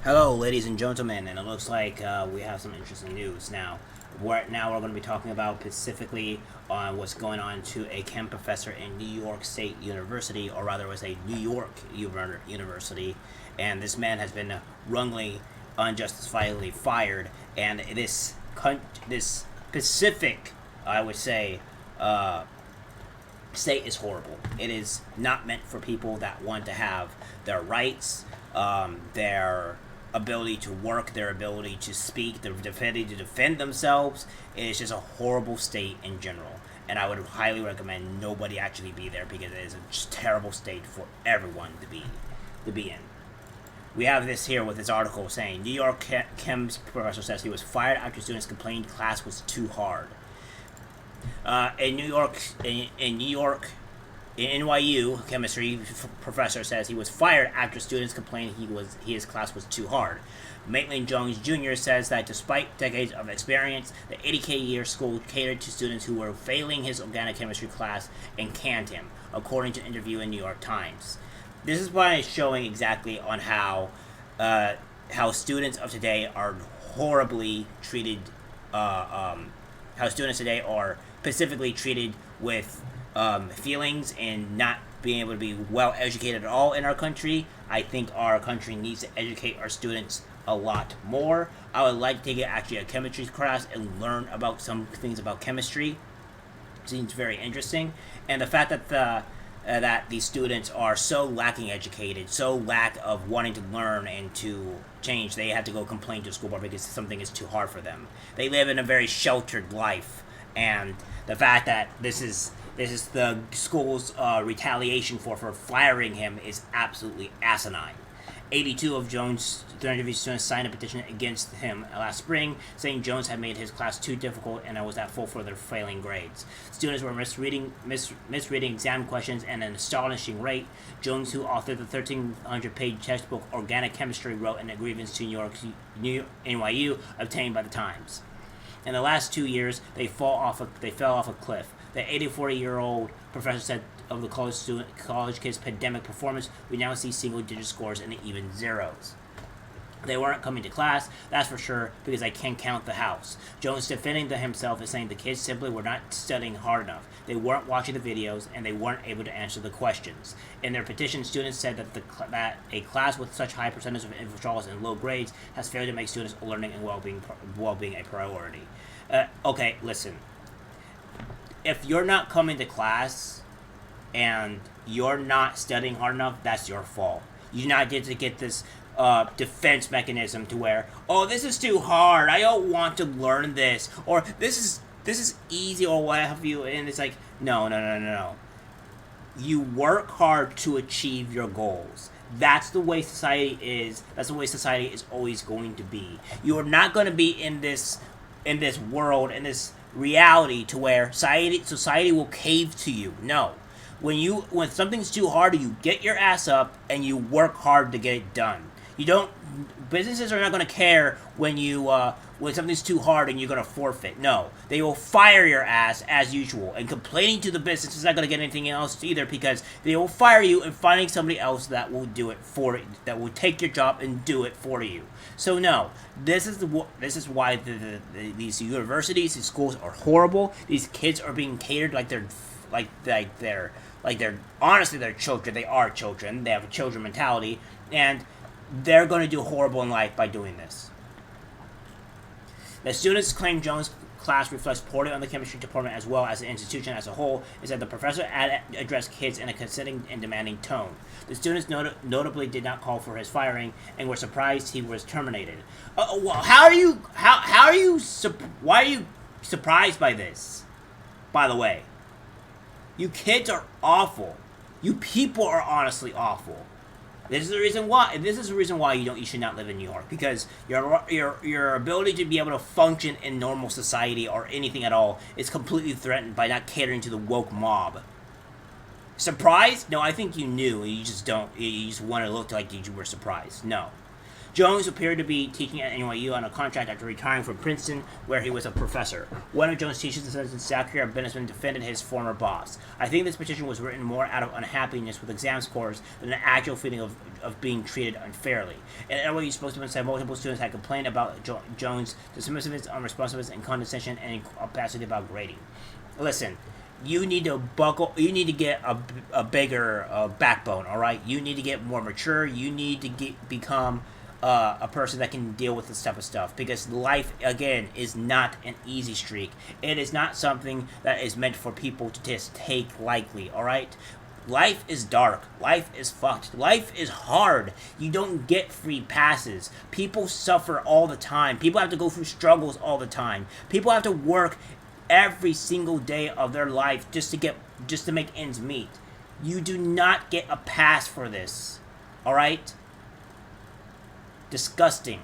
Hello, ladies and gentlemen, and it looks like we have some interesting news now. Now we're going to be talking about specifically on what's going on to a chem professor in New York State University, or rather, it was a New York University, and this man has been wrongly, unjustifiably fired, and this specific, I would say, state is horrible. It is not meant for people that want to have their rights, their ability to work, their ability to speak, their ability to defend themselves. It is just a horrible state in general. And I would highly recommend nobody actually be there because it is a just terrible state for everyone to be in. We have this here with this article saying New York Chem's professor says he was fired after students complained class was too hard. In New York, NYU chemistry professor says he was fired after students complained his class was too hard. Maitland Jones Jr. says that despite decades of experience, the 80K-year school catered to students who were failing his organic chemistry class and canned him, according to an interview in New York Times. This is why it's showing exactly on how students of today are horribly treated. How students today are specifically treated with feelings and not being able to be well educated at all in our country. I think our country needs to educate our students a lot more. I would like to take a chemistry class and learn about some things about chemistry. Seems very interesting, and the fact that that these students are so lacking educated, so lack of wanting to learn and to change, they have to go complain to the school board because something is too hard for them. They live in a very sheltered life, and the fact that this is the school's retaliation for firing him is absolutely asinine. 82 of Jones' 300 students signed a petition against him last spring, saying Jones had made his class too difficult and was at fault for their failing grades. Students were misreading exam questions at an astonishing rate. Jones, who authored the 1,300-page textbook Organic Chemistry, wrote in a grievance to NYU, obtained by the Times. In the last 2 years, they fell off a cliff. The 84-year-old professor said of the college kids' pandemic performance, we now see single-digit scores and even zeros. They weren't coming to class, that's for sure, because I can't count the house. Jones defending himself is saying the kids simply were not studying hard enough. They weren't watching the videos, and they weren't able to answer the questions. In their petition, students said that a class with such high percentage of withdrawals and low grades has failed to make students' learning and well-being a priority. Okay, listen. If you're not coming to class and you're not studying hard enough, that's your fault. You do not get to get this defense mechanism to where, oh, this is too hard, I don't want to learn this, or this is easy, or what have you, and it's like, no. You work hard to achieve your goals. That's the way society is. That's the way society is always going to be. You are not going to be in this world, in this reality to where society will cave to you. No. When something's too hard, you get your ass up and you work hard to get it done. Businesses are not going to care when something's too hard and you're going to forfeit. No, they will fire your ass as usual. And complaining to the business is not going to get anything else either, because they will fire you and finding somebody else that will do it for you, that will take your job and do it for you. So no, this is why these universities, these schools are horrible. These kids are being catered like they're honestly they're children. They are children. They have a children mentality, and they're going to do horrible in life by doing this. The students claim Jones' class reflects poorly on the chemistry department as well as the institution as a whole, is that the professor addressed kids in a consenting and demanding tone. The students notably did not call for his firing and were surprised he was terminated. Why are you surprised by this? By the way, you kids are awful. You people are honestly awful. This is the reason why you should not live in New York, because your ability to be able to function in normal society or anything at all is completely threatened by not catering to the woke mob. Surprised? No, I think you knew. You just don't. You just want to look like you were surprised. No. Jones appeared to be teaching at NYU on a contract after retiring from Princeton, where he was a professor. One of Jones' teachers, Assistant Zachary Benison, defended his former boss. I think this petition was written more out of unhappiness with exam scores than an actual feeling of being treated unfairly. At NYU spokesman said multiple students had complained about Jones' dismissiveness, unresponsiveness, and condescension, and incapacity about grading. Listen, you need to get a bigger backbone, all right? You need to get more mature. You need to become a person that can deal with this type of stuff, because life, again, is not an easy streak. It is not something that is meant for people to just take lightly, all right? Life is dark. Life is fucked. Life is hard. You don't get free passes. People suffer all the time. People have to go through struggles all the time. People have to work every single day of their life just to make ends meet. You do not get a pass for this. All right? Disgusting.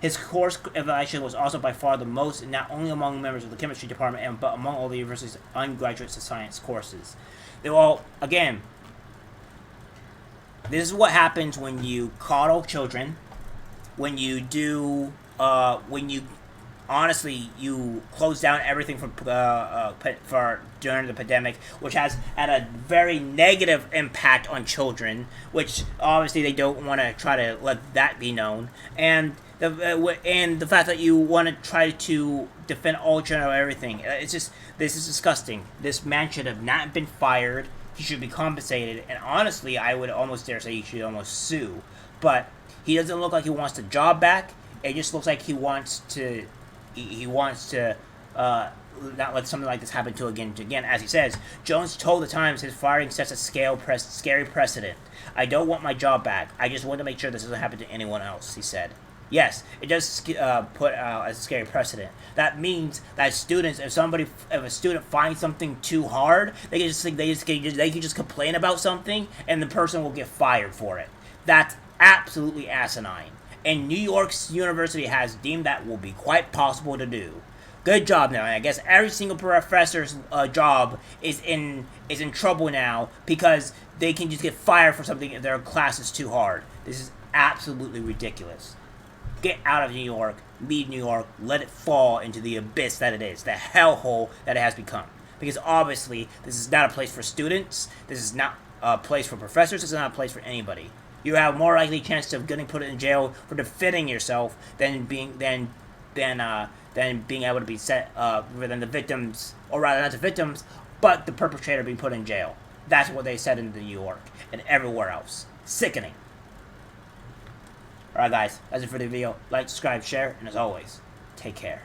His course evaluation was also by far the most, not only among members of the chemistry department, but among all the university's undergraduate science courses. They all, again, this is what happens when you coddle children, when you honestly, you close down everything for during the pandemic, which has had a very negative impact on children, which obviously they don't want to try to let that be known, and the fact that you want to try to defend all children or everything. It's just, this is disgusting. This man should have not been fired. He should be compensated, and honestly, I would almost dare say he should almost sue. But he doesn't look like he wants the job back. It just looks like he wants to not let something like this happen to again. As he says, Jones told the Times his firing sets a scary precedent. I don't want my job back. I just want to make sure this doesn't happen to anyone else, he said. Yes, it does put out a scary precedent. That means that students, if a student finds something too hard, they can just complain about something, and the person will get fired for it. That's absolutely asinine. And New York's university has deemed that will be quite possible to do. Good job now. I guess every single professor's job is in trouble now, because they can just get fired for something if their class is too hard. This is absolutely ridiculous. Get out of New York, leave New York, let it fall into the abyss that it is, the hellhole that it has become. Because obviously, this is not a place for students, this is not a place for professors, this is not a place for anybody. You have more likely chance of getting put in jail for defending yourself than being able to be set than the victims, or rather not the victims, but the perpetrator being put in jail. That's what they said in New York and everywhere else. Sickening. Alright guys, that's it for the video. Like, subscribe, share, and as always, take care.